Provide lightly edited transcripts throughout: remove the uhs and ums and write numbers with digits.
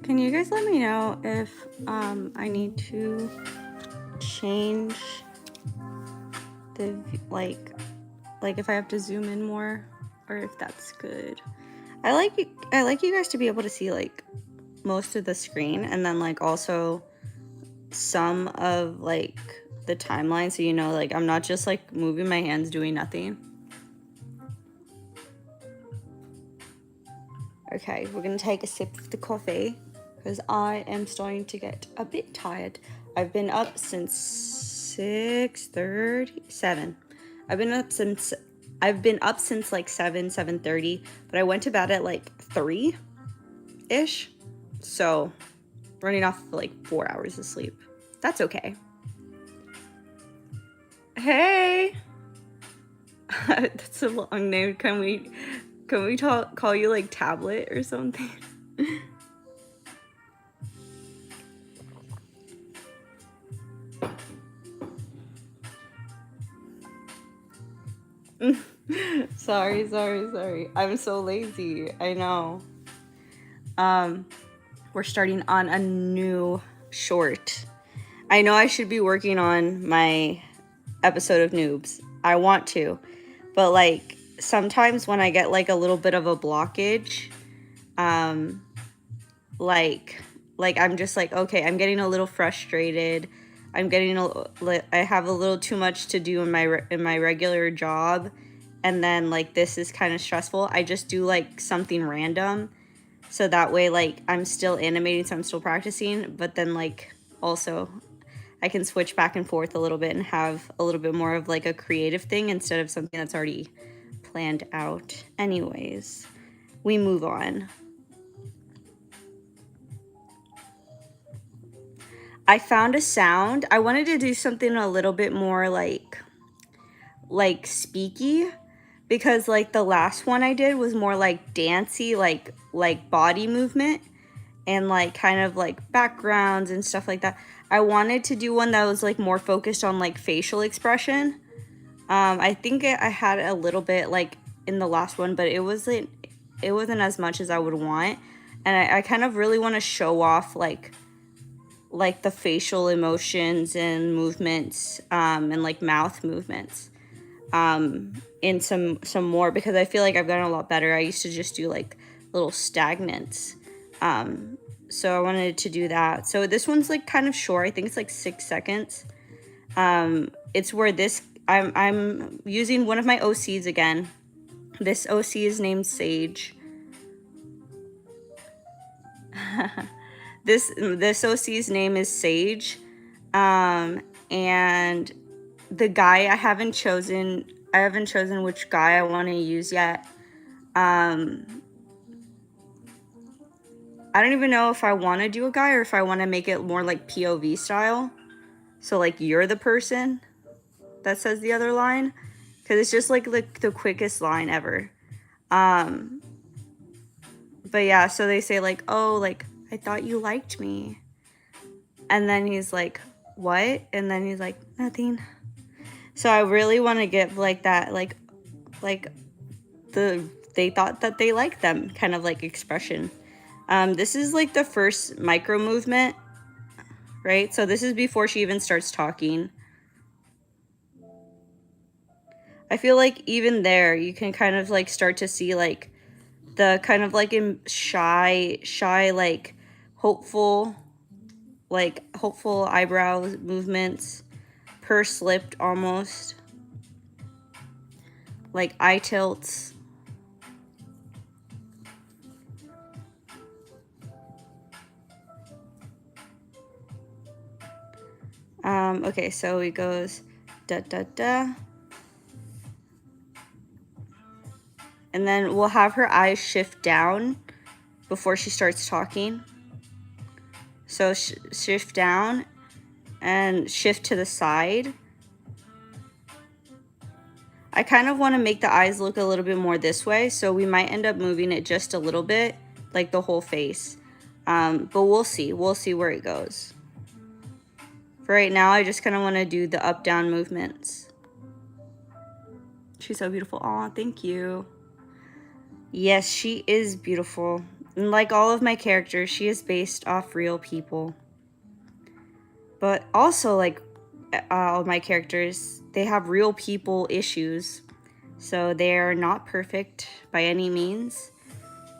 Can you guys let me know if I need to change the like if I have to zoom in more, or if that's good. I like you guys to be able to see like most of the screen, and then like also some of like the timeline, so you know, like I'm not just like moving my hands doing nothing. Okay, we're gonna take a sip of the coffee because I am starting to get a bit tired. I've been up since 6:37. I've been up since like 7:30, but I went to bed at like 3-ish. So running off like 4 hours of sleep. That's okay. Hey. That's a long name. Can we call you like Tablet or something? Sorry. I'm so lazy. I know. We're starting on a new short. I know I should be working on my episode of Noobs. I want to. But like sometimes when I get like a little bit of a blockage, like I'm just like, okay, I'm getting a little frustrated. I have a little too much to do in my regular job, and then like this is kind of stressful. I just do like something random, so that way like I'm still animating, so I'm still practicing, but then like also I can switch back and forth a little bit and have a little bit more of like a creative thing instead of something that's already planned out. Anyways, we move on. I found a sound. I wanted to do something a little bit more like speaky, because like the last one I did was more like dancey, like body movement and like kind of like backgrounds and stuff like that. I wanted to do one that was like more focused on like facial expression. I think I had a little bit like in the last one, but it wasn't as much as I would want. And I kind of really want to show off like the facial emotions and movements, and like mouth movements, in some more, because I feel like I've gotten a lot better. I used to just do like little stagnants. So I wanted to do that. So this one's like kind of short. I think it's like 6 seconds. It's where this I'm using one of my OCs again. This OC is named Sage. This OC's name is Sage. And the guy I haven't chosen which guy I want to use yet. I don't even know if I want to do a guy or if I want to make it more like POV style. So like you're the person that says the other line, because it's just like the quickest line ever. But yeah, so they say like, oh, like I thought you liked me, and then he's like, what? And then he's like, nothing. So I really want to give like that, like they thought that they liked them kind of like expression. This is like the first micro movement, right? So this is before she even starts talking. I feel like even there you can kind of like start to see like the kind of like in shy like hopeful eyebrow movements, pursed lipped almost, like eye tilts. Okay, so he goes da da da. And then we'll have her eyes shift down before she starts talking. So shift down and shift to the side. I kind of want to make the eyes look a little bit more this way, so we might end up moving it just a little bit, like the whole face. But we'll see where it goes. For right now, I just kind of want to do the up-down movements. She's so beautiful. Aw, thank you. Yes, she is beautiful. And like all of my characters, she is based off real people. But also, like all my characters, they have real people issues. So they are not perfect by any means.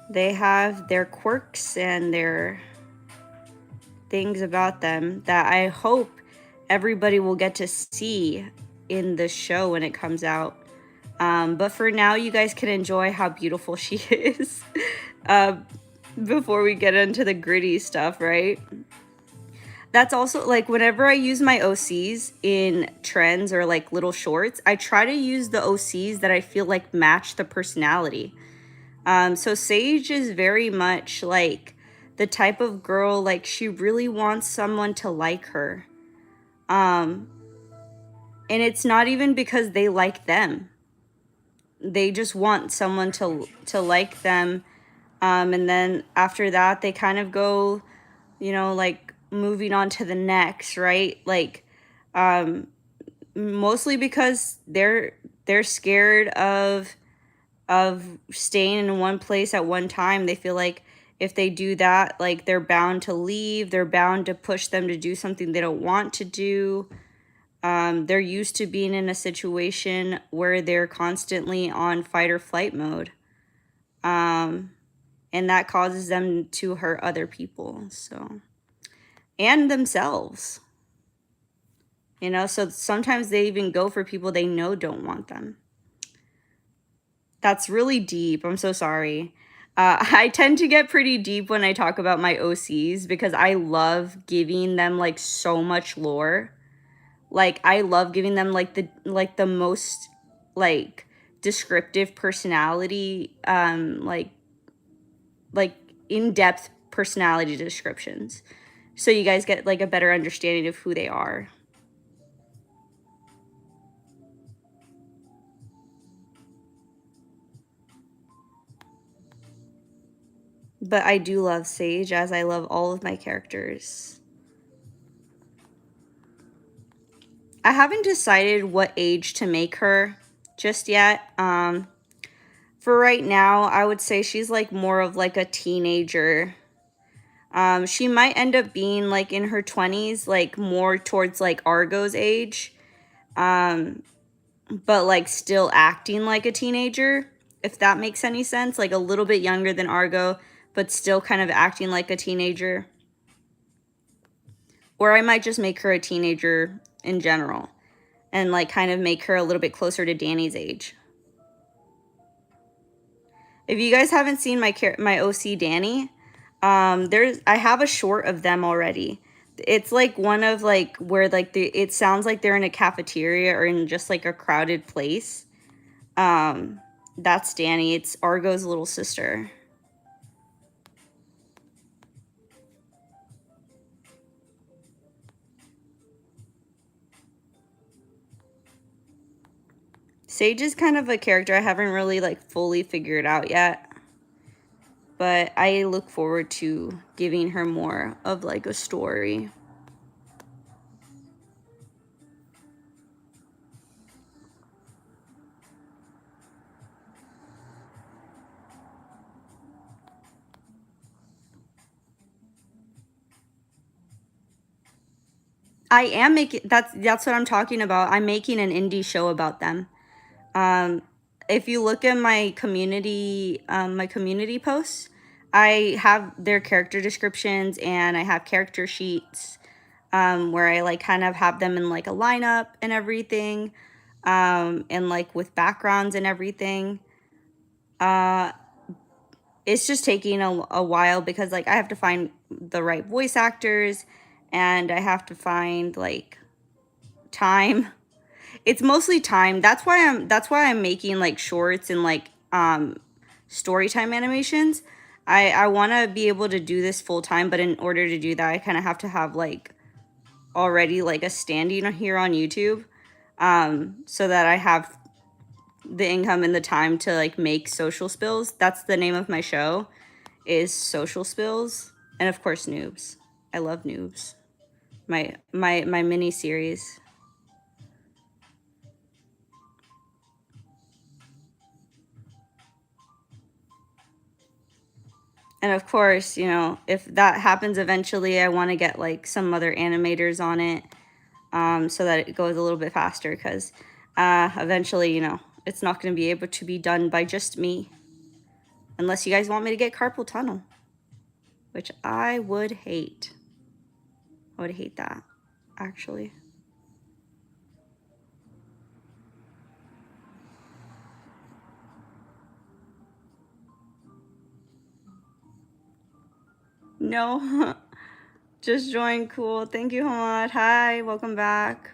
They have their quirks and their things about them that I hope everybody will get to see in the show when it comes out. But for now, you guys can enjoy how beautiful she is before we get into the gritty stuff, right? That's also like whenever I use my OCs in trends or like little shorts, I try to use the OCs that I feel like match the personality. So Sage is very much like the type of girl, like she really wants someone to like her. And it's not even because they like them. They just want someone to like them. And then after that, they kind of go, you know, like moving on to the next, right? Like, mostly because they're scared of staying in one place at one time. They feel like if they do that, like they're bound to leave. They're bound to push them to do something they don't want to do. They're used to being in a situation where they're constantly on fight or flight mode. And that causes them to hurt other people. So, and themselves. You know, so sometimes they even go for people they know don't want them. That's really deep. I'm so sorry. I tend to get pretty deep when I talk about my OCs because I love giving them like so much lore. Like I love giving them like the most like descriptive personality, like in-depth personality descriptions. So you guys get like a better understanding of who they are. But I do love Sage as I love all of my characters. I haven't decided what age to make her just yet. For right now, I would say she's like more of like a teenager. She might end up being like in her 20s, like more towards like Argo's age, but like still acting like a teenager, if that makes any sense. Like a little bit younger than Argo, but still kind of acting like a teenager. Or I might just make her a teenager in general and like kind of make her a little bit closer to Danny's age. If you guys haven't seen my OC Danny, I have a short of them already. It's like one of like where like it sounds like they're in a cafeteria or in just like a crowded place. That's Danny. It's Argo's little sister. Sage is kind of a character I haven't really like fully figured out yet. But I look forward to giving her more of like a story. I am making that's what I'm talking about. I'm making an indie show about them. If you look at my community posts, I have their character descriptions and I have character sheets where I like kind of have them in like a lineup and everything, and like with backgrounds and everything. It's just taking a while because like I have to find the right voice actors and I have to find like time. It's mostly time. That's why I'm making like shorts and like story time animations. I want to be able to do this full time, but in order to do that, I kind of have to have like already like a standing here on YouTube, so that I have the income and the time to like make social spills. That's the name of my show, is Social Spills, and of course Noobs. I love Noobs. My mini series. And of course, you know, if that happens eventually, I want to get like some other animators on it, so that it goes a little bit faster, because eventually, you know, it's not going to be able to be done by just me. Unless you guys want me to get carpal tunnel, which I would hate. I would hate that, actually. No, just joined. Cool. Thank you, Hamad. Hi, welcome back.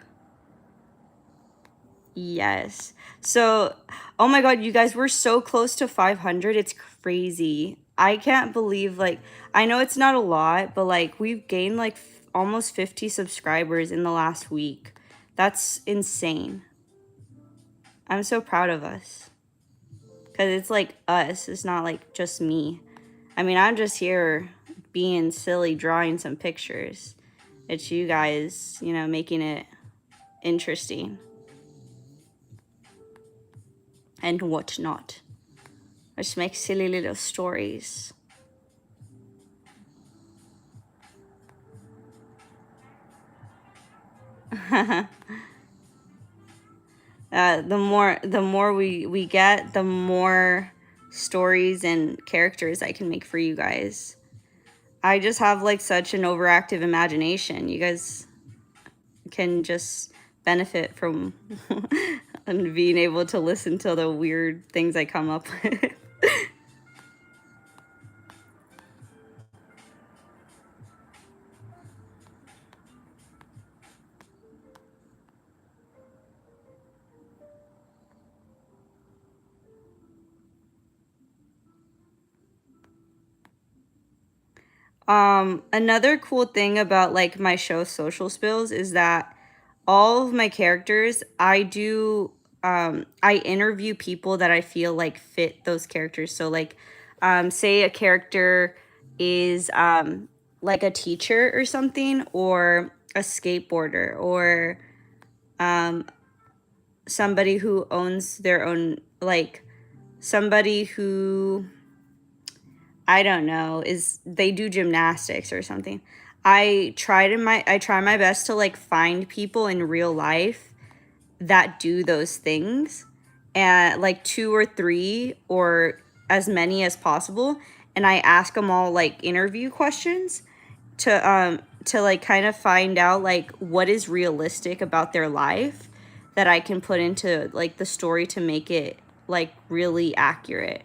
Yes. So, oh my God, you guys, we're so close to 500. It's crazy. I can't believe, like, I know it's not a lot, but like, we've gained like almost 50 subscribers in the last week. That's insane. I'm so proud of us. Because it's like us, it's not like just me. I mean, I'm just here being silly, drawing some pictures. It's you guys, you know, making it interesting and whatnot. I just make silly little stories. The more we get, the more stories and characters I can make for you guys. I just have like such an overactive imagination. You guys can just benefit from and being able to listen to the weird things I come up with. Another cool thing about like my show Social Spills is that all of my characters, I interview people that I feel like fit those characters. So like, say a character is like a teacher or something, or a skateboarder, or somebody who owns their own, like somebody who, I don't know, is they do gymnastics or something. I try my best to like find people in real life that do those things, and like two or three or as many as possible, and I ask them all like interview questions to like kind of find out like what is realistic about their life that I can put into like the story to make it like really accurate,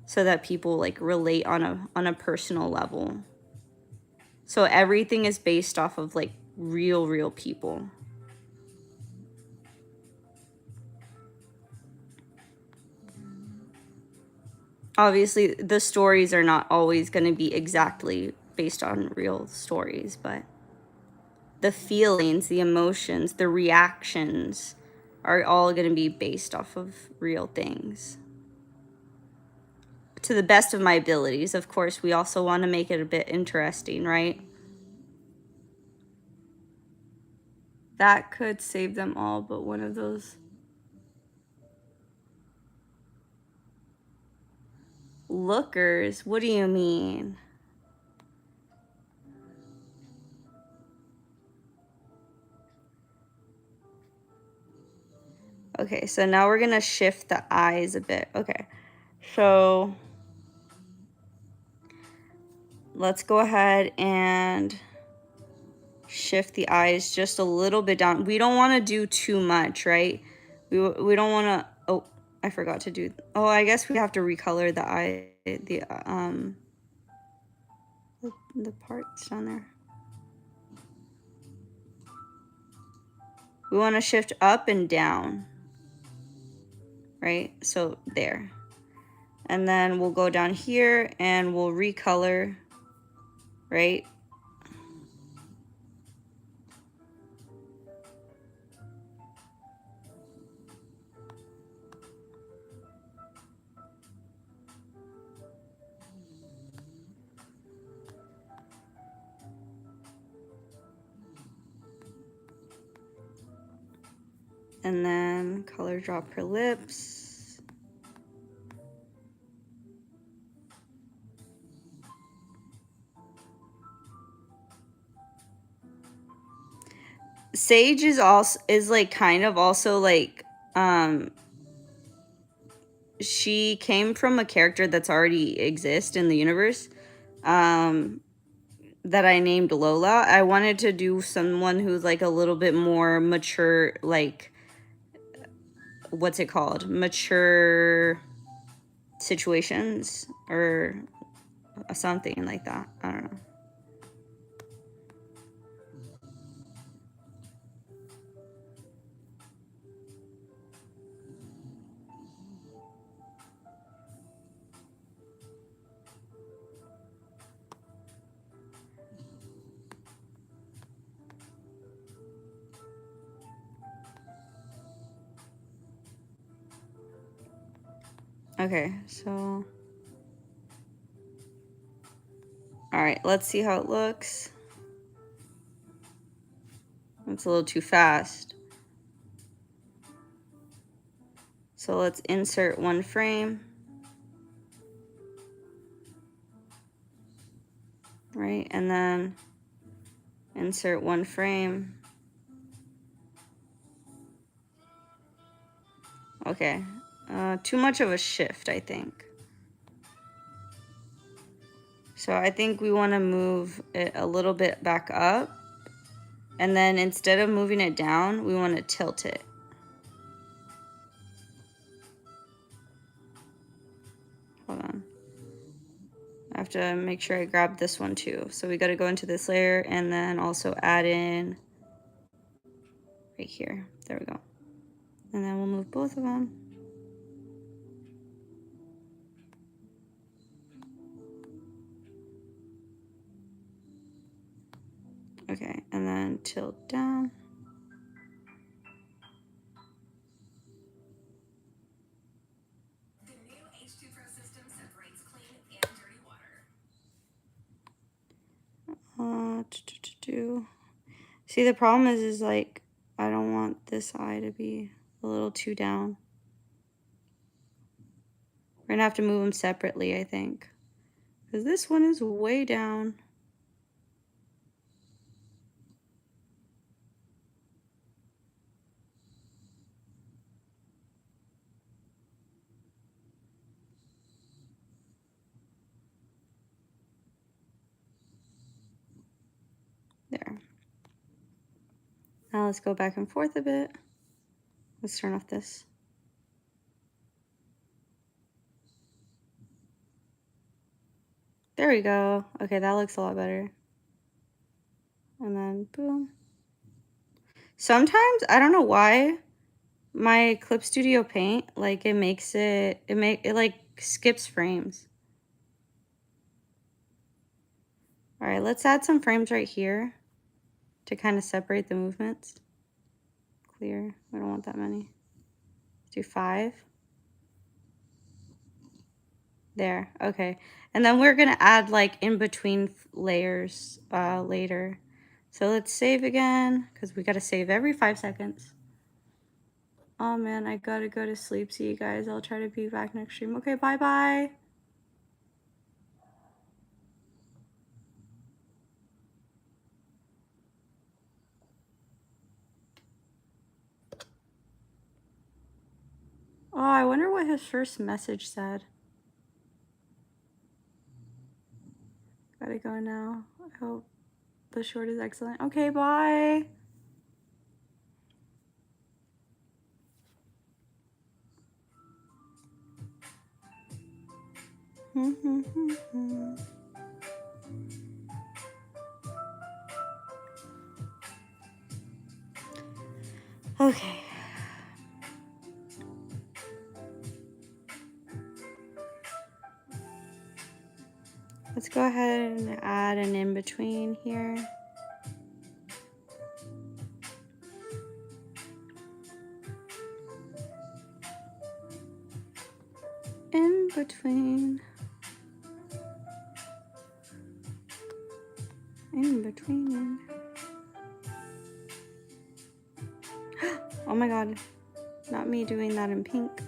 so that people like relate on a personal level. So everything is based off of like real people. Obviously, the stories are not always going to be exactly based on real stories, but the feelings, the emotions, the reactions are all going to be based off of real things. To the best of my abilities, of course, we also want to make it a bit interesting, right? That could save them all, but one of those lookers, what do you mean? Okay, so now we're gonna shift the eyes a bit. Okay, so let's go ahead and shift the eyes just a little bit down. We don't want to do too much, right? We don't want to. Oh, I forgot to do. Oh, I guess we have to recolor the eye, the parts down there. We want to shift up and down, right? So there. And then we'll go down here and we'll recolor, right? And then color drop her lips. Sage is also like kind of also like she came from a character that's already exists in the universe. That I named Lola. I wanted to do someone who's like a little bit more mature, like what's it called? Mature situations or something like that. I don't know. Okay, so all right, let's see how it looks. It's a little too fast. So let's insert one frame. Right, and then insert one frame. Okay, too much of a shift, I think. So I think we want to move it a little bit back up. And then instead of moving it down, we want to tilt it. Hold on. I have to make sure I grab this one too. So we got to go into this layer and then also add in right here. There we go. And then we'll move both of them. Okay, and then tilt down. See, the problem is like, I don't want this eye to be a little too down. We're gonna have to move them separately, I think. Because this one is way down. There. Now let's go back and forth a bit. Let's turn off this. There we go. Okay, that looks a lot better. And then boom. Sometimes, I don't know why, my Clip Studio Paint, like it makes it like skips frames. All right, let's add some frames right here to kind of separate the movements. Clear, we don't want that many. Let's do 5. There, okay. And then we're gonna add like in between layers later. So let's save again, because we gotta save every 5 seconds. Oh man, I gotta go to sleep. See you guys. I'll try to be back next stream. Okay, bye-bye. Oh, I wonder what his first message said. Gotta go now. I hope the short is excellent. Okay, bye. Okay. Let's go ahead and add an in-between here. In-between. In-between. Oh my god. Not me doing that in pink.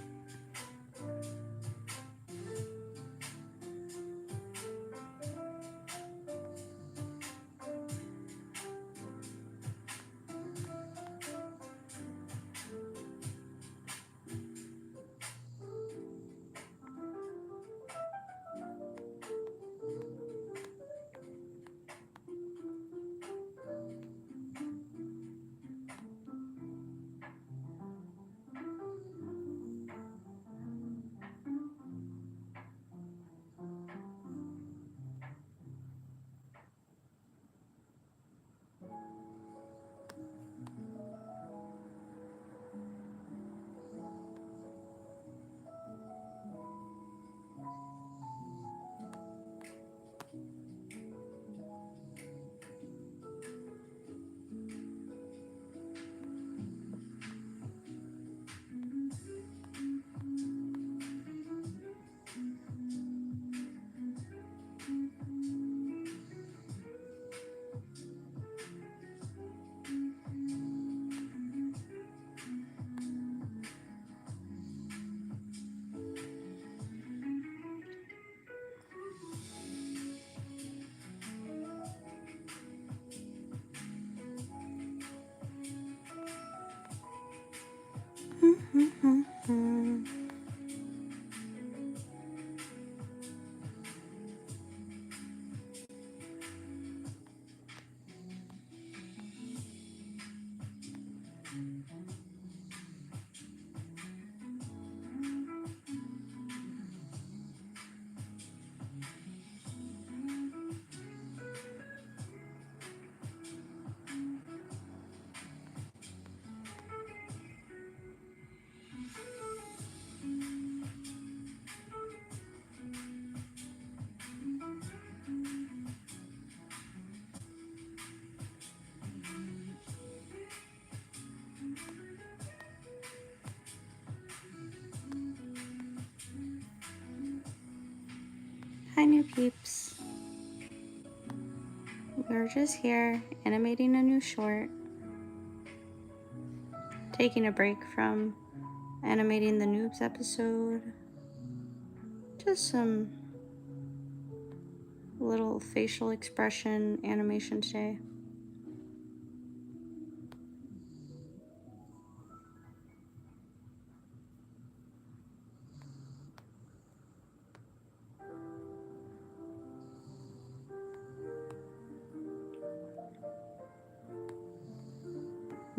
Hi, new peeps. We're just here animating a new short, taking a break from animating the Noobs episode. Just some little facial expression animation today.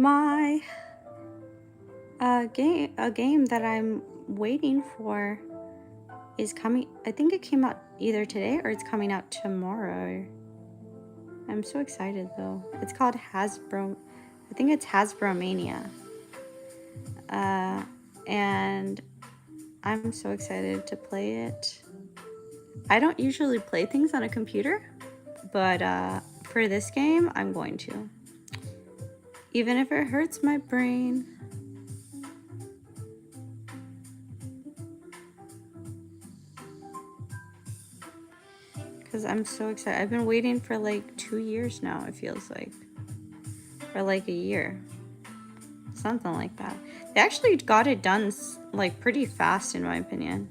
My game that I'm waiting for is coming. I think it came out either today or it's coming out tomorrow. I'm so excited though. It's called Hasbro. I think it's Hasbro Mania. And I'm so excited to play it. I don't usually play things on a computer, but for this game, I'm going to. Even if it hurts my brain. Because I'm so excited. I've been waiting for like 2 years now, it feels like. Or like a year. Something like that. They actually got it done like pretty fast in my opinion.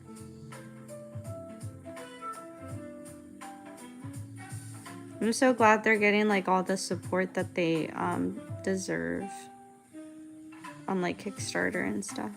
I'm so glad they're getting like all the support that they deserve on like Kickstarter and stuff.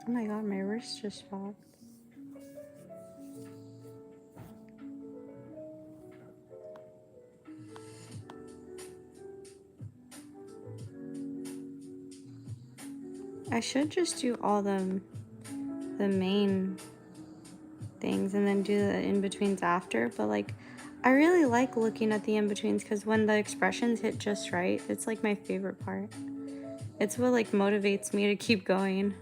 Oh my god, my wrist just popped. I should just do all the main things and then do the in-betweens after, but like I really like looking at the in-betweens because when the expressions hit just right, it's like my favorite part. It's what like motivates me to keep going.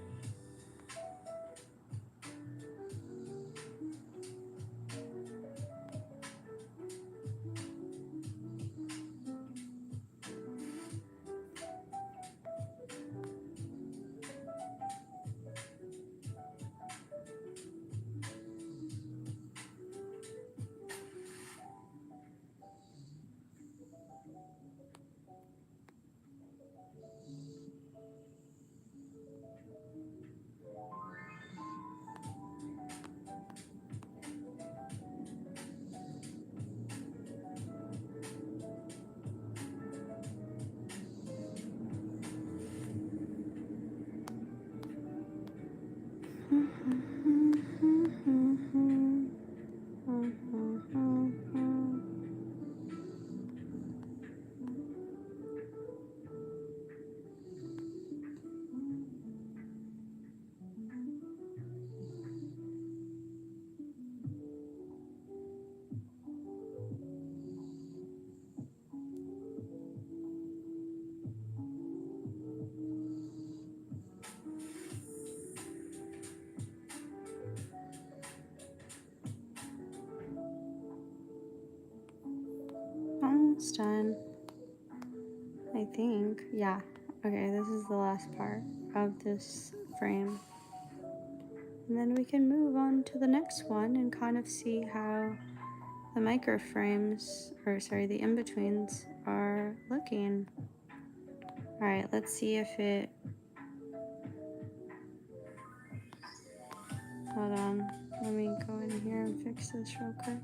Almost done, I think. Yeah. Okay, this is the last part of this frame. And then we can move on to the next one and kind of see how the micro frames, or sorry, the in-betweens are looking. All right, let's see if it, hold on, let me go in here and fix this real quick.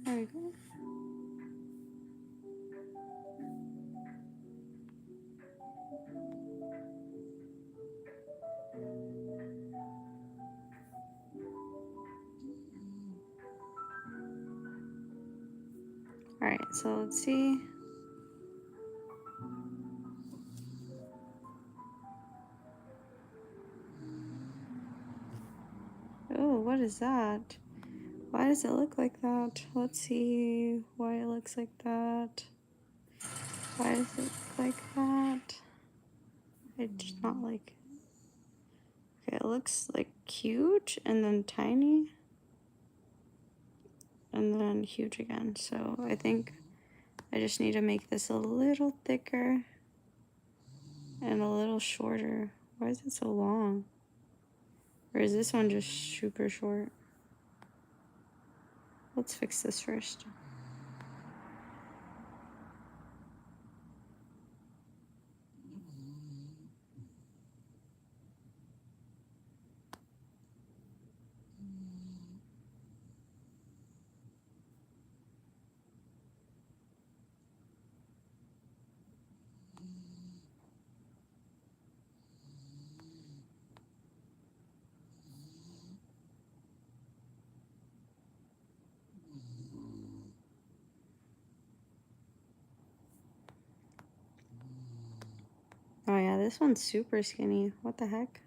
There we go. All right, so let's see. Oh, what is that? Why does it look like that? Let's see why it looks like that. Why does it look like that? It's not like, okay, it looks like huge and then tiny and then huge again. So I think I just need to make this a little thicker and a little shorter. Why is it so long? Or is this one just super short? Let's fix this first. Oh yeah, this one's super skinny. What the heck?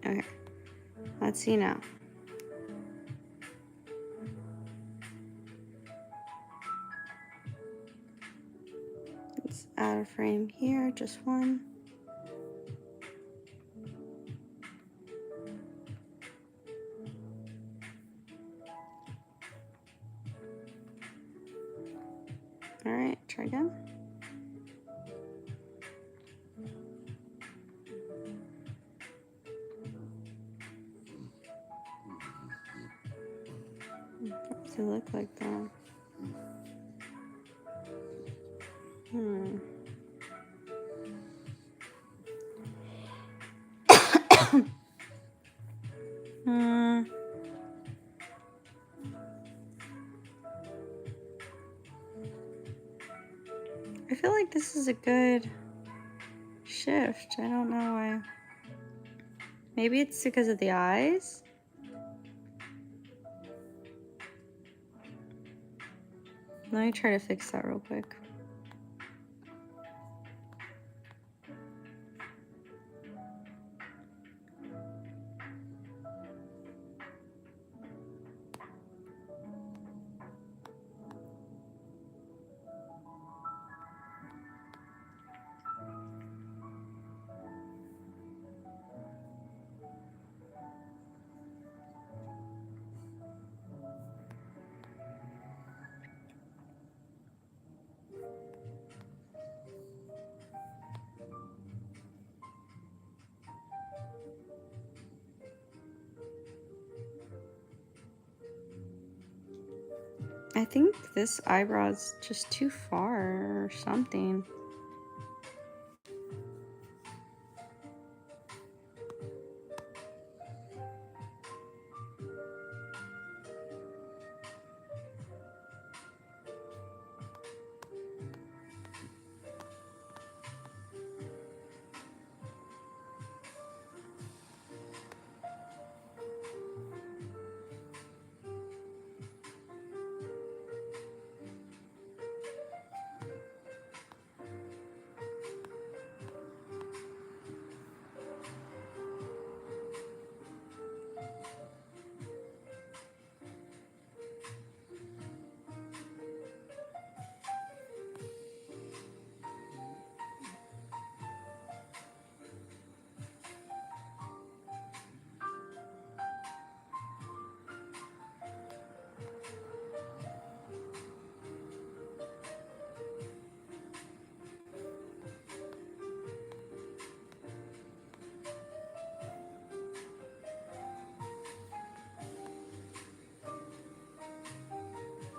Okay, let's see now. Let's add a frame here, just one. All right, try again. What does it look like though? I feel like this is a good shift. I don't know why. Maybe it's because of the eyes? Let me try to fix that real quick. I think this eyebrow is just too far or something.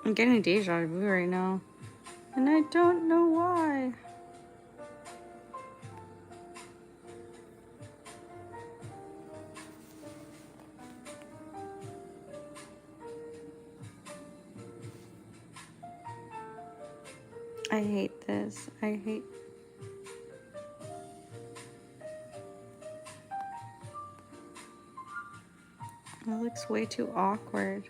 I'm getting deja vu right now, and I don't know why. I hate this. I hate. It looks way too awkward.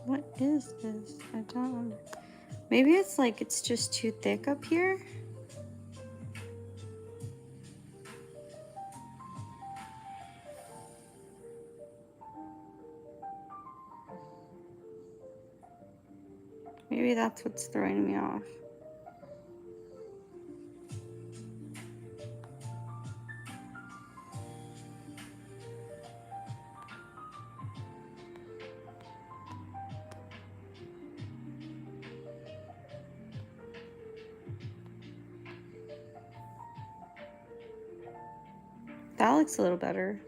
What is this? I don't. Maybe it's like it's just too thick up here. Maybe that's what's throwing me off. That looks a little better.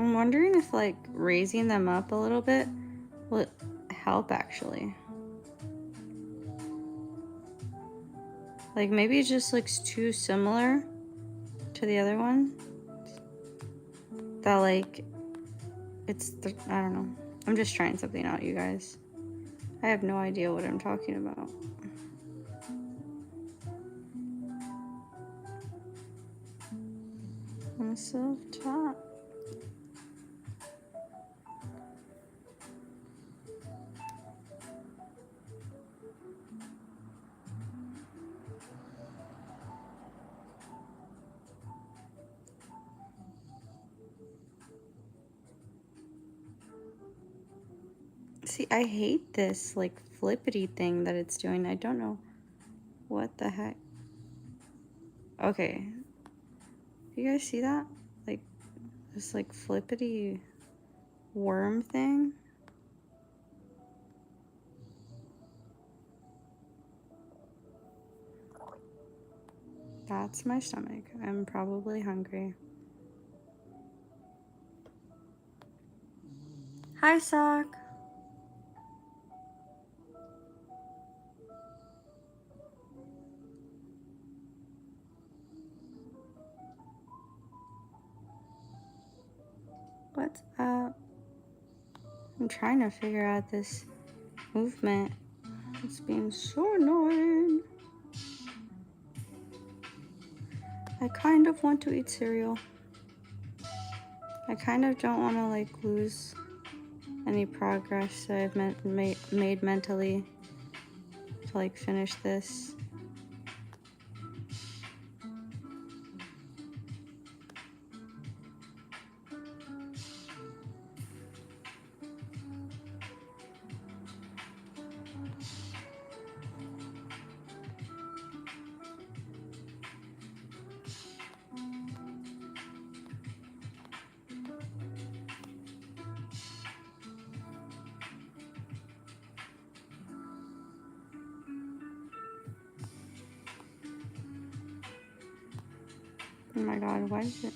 I'm wondering if like raising them up a little bit will help actually. Like maybe it just looks too similar to the other one. That like, I don't know. I'm just trying something out, you guys. I have no idea what I'm talking about. I'm so top. See, I hate this like flippity thing that it's doing. I don't know what the heck. Okay. Do you guys see that? Like this like flippity worm thing? That's my stomach. I'm probably hungry. Hi, Sock. What's up? I'm trying to figure out this movement. It's being so annoying. I kind of want to eat cereal. I kind of don't want to like lose any progress that I've made mentally to like finish this. Oh my god, why is it?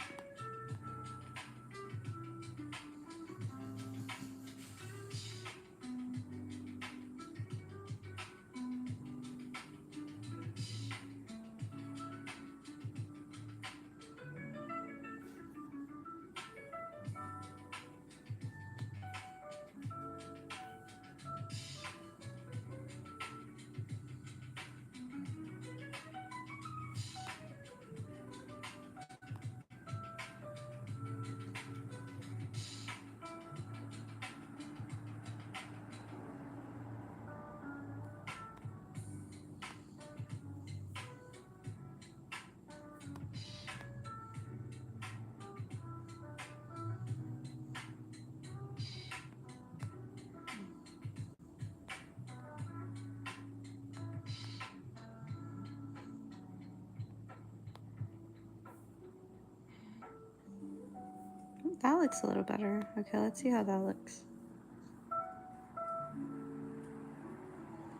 That looks a little better. Okay, let's see how that looks.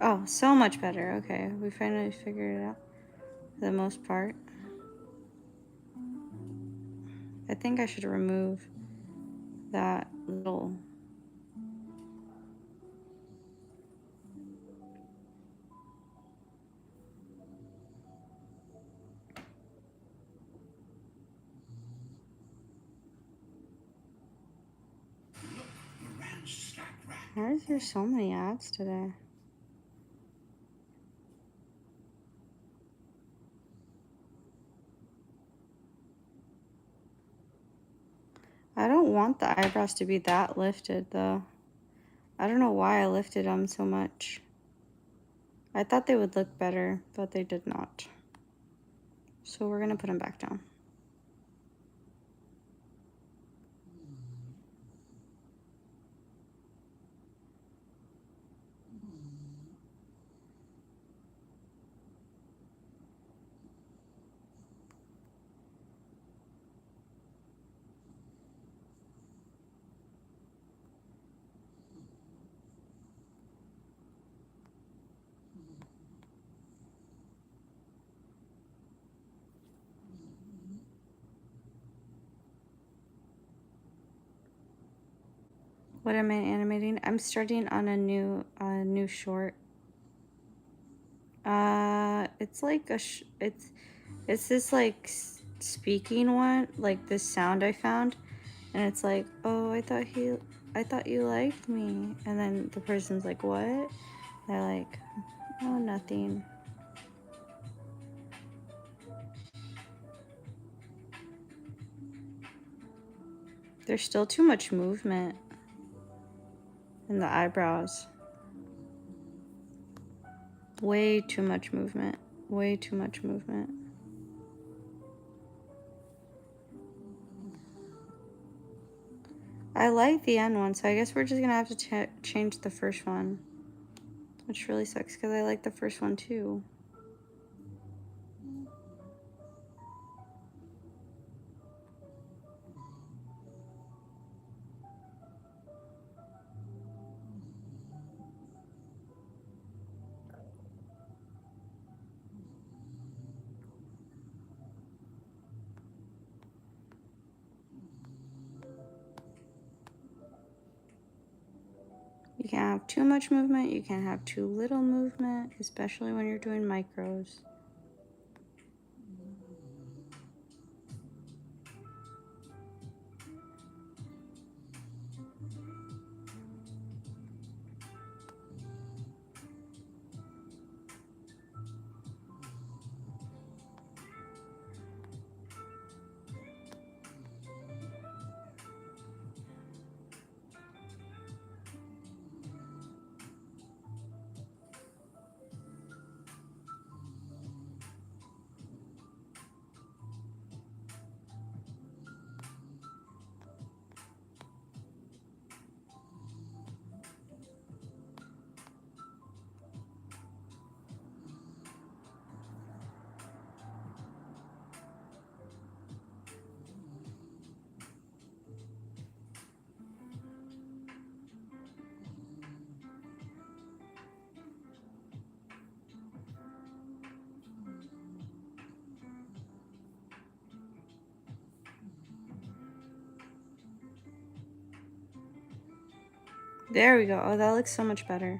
Oh, so much better. Okay, we finally figured it out for the most part. I think I should remove that little... Why is there so many ads today? I don't want the eyebrows to be that lifted though. I don't know why I lifted them so much. I thought they would look better, but they did not. So we're gonna put them back down. What am I animating? I'm starting on a new short. It's like it's this like speaking one, like this sound I found, and it's like, oh, I thought you liked me, and then the person's like, what? They're like, oh, nothing. There's still too much movement in the eyebrows. Way too much movement. Way too much movement. I like the end one, so I guess we're just gonna have to change the first one. Which really sucks because I like the first one too. You can't have too much movement, you can't have too little movement, especially when you're doing micros. There we go. Oh, that looks so much better.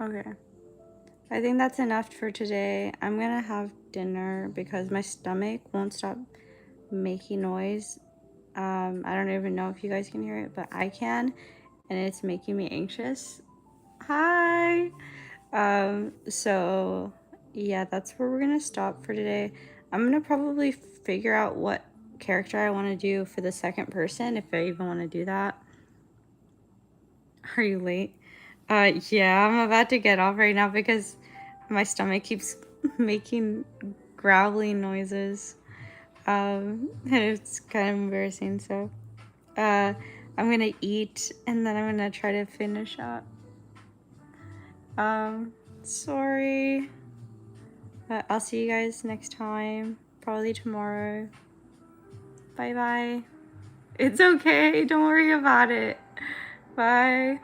Okay. I think that's enough for today. I'm gonna have dinner because my stomach won't stop making noise. I don't even know if you guys can hear it, but I can, and it's making me anxious. Hi! So yeah, that's where we're gonna stop for today. I'm gonna probably figure out what character I want to do for the second person, if I even want to do that. Are you late? Yeah, I'm about to get off right now because my stomach keeps making growling noises. And it's kind of embarrassing, so I'm gonna eat and then I'm gonna try to finish up. Sorry. I'll see you guys next time. Probably tomorrow. Bye bye. It's okay. Don't worry about it. Bye.